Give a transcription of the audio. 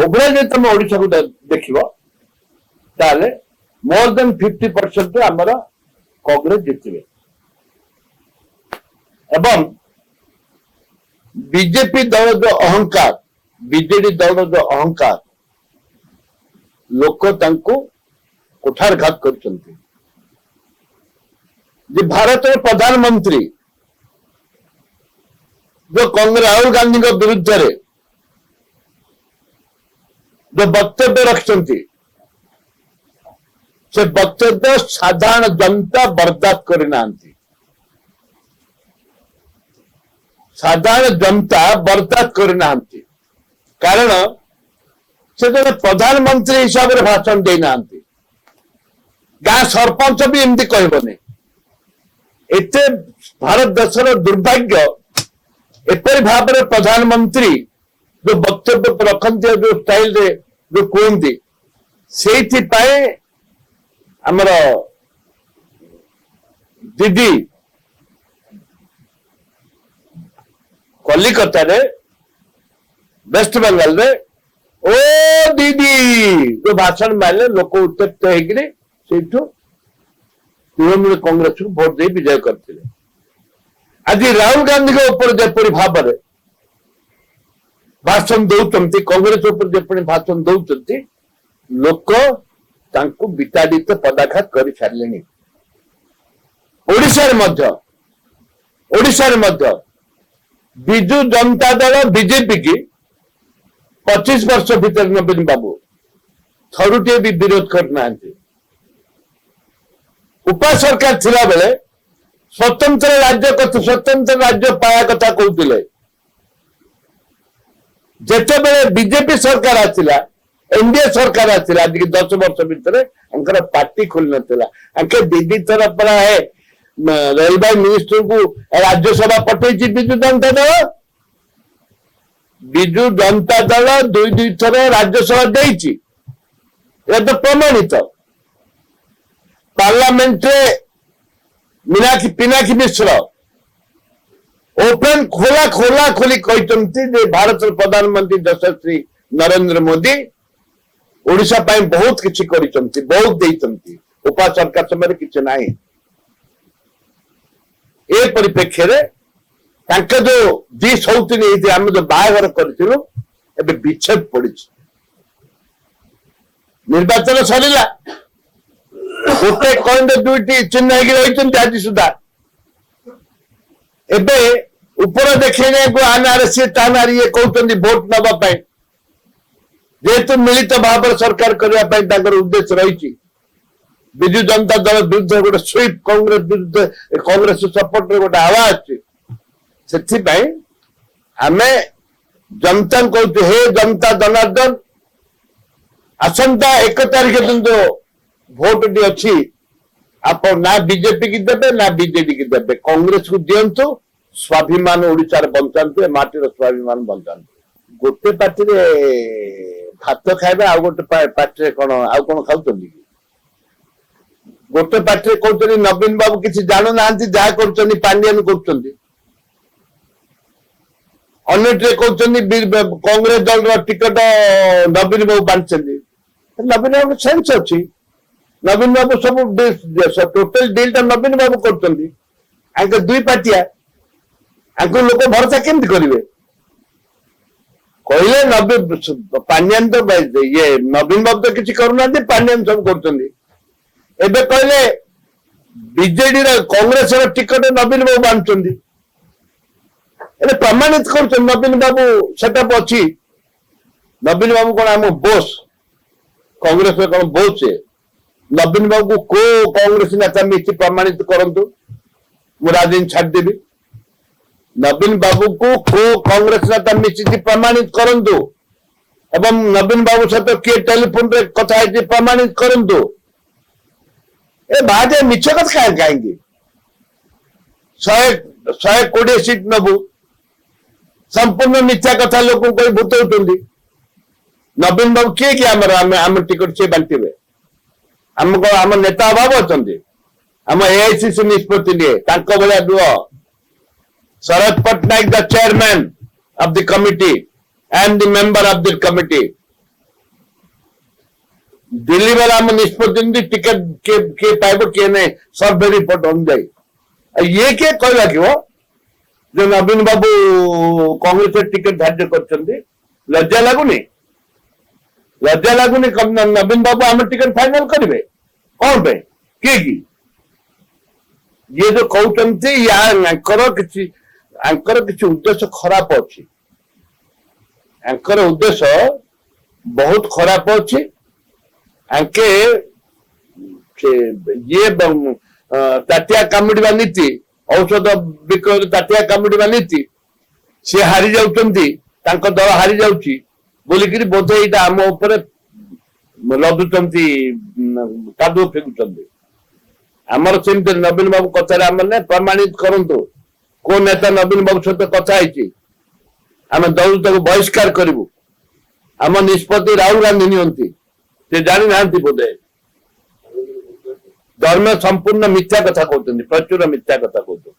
ओभराल जो तुम ओडिशा को देख ताले मोर देन 50% आमर कांग्रेस जितबे एवं बीजेपी दल जो अहंकार बीजेडी दल जो अहंकार लोक कुठारघात कर भारत प्रधानमंत्री जो कांग्रेस राहुल गांधी विरुद्ध जो वक्तव्य रखते से वक्तव्य साधारण जनता बर्दाश्त करना साधारण जनता बर्दाश्त करना कारण से जो प्रधानमंत्री हिसाब से भाषण देना गाँ सरपंच भी एमती कहबनी एत भारत देशर दुर्भाग्य एपरी भाव में प्रधानमंत्री जो वक्तव्य रखते जो स्टाइल रे जो कहते से आमर दीदी कलिकता रे वेस्ट बंगाल रे ओ दीदी जो भाषण मारे लोक उत्तेजित होकर तृणमूल कांग्रेस को भोट दे विजय करते आज राहुल गांधी के ऊपर जपरी भाव में भाषण दौरान कांग्रेस ऊपर जपरी भाषण दौरान लोक विताड़ित पदाघात कर सारे ओडिशा बिजु जनता दल बीजेपी की 25 वर्ष भीतर नवीन बाबू थरुटे भी विरोध करना उपा सरकार थिला बेले स्वतंत्र राज्य पाया कथा कहते जिते बेले बीजेपी सरकार आसिला एनडीए सरकार आसिला आज 10 वर्ष भीतर पार्टी खोल नाके दीदी थर परा है रेलवे मिनिस्टर को राज्यसभा पठे बिजु जनता दल दुई थर राज्यसभा देती तो प्रमाणित पार्लियामेंट पिनाकी मिश्र ओपन खोला खोली कहते भारत प्रधानमंत्री यशस्वी नरेंद्र मोदी ओडिशा पाई बहुत किछि करिसंती बहुत देइसंती उपा सरकार समय किछि नाही ए परिप्रेक्ष्य रे तांके जो दी सौतिनी आम जो बाहर करथिलु एबे विच्छेद पड़िछि निर्वाचन सरिला गोटे कॉइन दुईटी चिन्ह रही आज सुधा एबे ऊपर देखने को आनार सी तानार ये कहते भोट नापी जेहेतु मिलित भाव सरकार करने उद्देश्य रही विजु जनता दल विरुद्ध गोटे स्वीप कांग्रेस विरुद्ध कांग्रेस सपोर्ट रे गोटे आवाज से आमे जनता कहते हे जनता जनार्दन आसंता 1 तारिख दिन जो भोट टी अच्छी आप ना बीजेपी की देवे ना बीजेडी की देवे कांग्रेस को दिंतु स्वाभिमान ओडिशार बंचातु माटीर स्वाभिमान बंचातु गोटे पार्टी रे भात खाइबा आ गोटे पार्टी कौन आउ कौन खाऊ गोटे पार्टी कहते नवीन बाबू किसी जानु ना जहा कर पांडियन कर कांग्रेस दल टिकट नवीन बाबू बांटते नवीन बाबू सेंस अच्छी नवीन बाबू सब टोटल डील नवीन बाबू कर दुई पार्टिया लोक भरोसा केमती करेंगे कहले नवीन पांडियन तो ये नवीन बाबू तो किसी करूना पांडियन सब कर कहले बीजेडी कांग्रेस टिकट नवीन बाबू बांटुंट प्रमाणित कर नवीन बाबू सेटअप अच्छी नवीन बाबू कौन आम बोस कांग्रेस में कौन बोस है नवीन बाबू को कांग्रेस नेता मिसी प्रमाणित करंतु मु राजनीति छाड़देवी नवीन बाबू को कांग्रेस नेता मिसी प्रमाणित करंतु एवं नवीन बाबू सहित किए टेलीफोन रे कथा है प्रमाणित करंतु ए बाजे मिछ कथा कहीं 120 सीट नबू संपूर्ण मिथ्या कथा लोक भूत नवीन बाबू किए कि आम टिकट सी बांटे आम नेता अभाव अच्छा आम एआईसीसी निष्पत्ति लिए भाया दुह Sharad Pattanaik the chairman of the committee and the member of the committee Delhi वाला हम निष्पत्ति टिकट के पाइब किए नहीं सर्वे रिपोर्ट अनुजाई ये किए कहला कि वो जो नवीन बाबू कांग्रेस टिकट धार्य कर लज्जा लगुनि नवीन बाबू आम टिकट फाइनल करेंगे कौन पे किए ये जो कहते किसी उद्देश्य खराब अच्छी उद्देश्य बहुत खराब अच्छी आंके ये ताटिया कामुड़ा नीति औषध विक्रय ताटिया कामुड़ा नीति सी हारी जाउछंती दल हारी जाउची बोलिकी बोधे यहाँ आम उपर लदुचंती कादुओ फेकुचंती आमर सेमती नवीन बाबू कथा आम प्रमाणित करंतु को नेता नवीन बाबू सहित कथा आम दल बहिष्कार करूँ आम निष्पत्ति राहुल गांधी नियंती से जानी ना बोधे धर्म संपूर्ण मिथ्या कथा कहते प्रचुर मिथ्या कथा कहते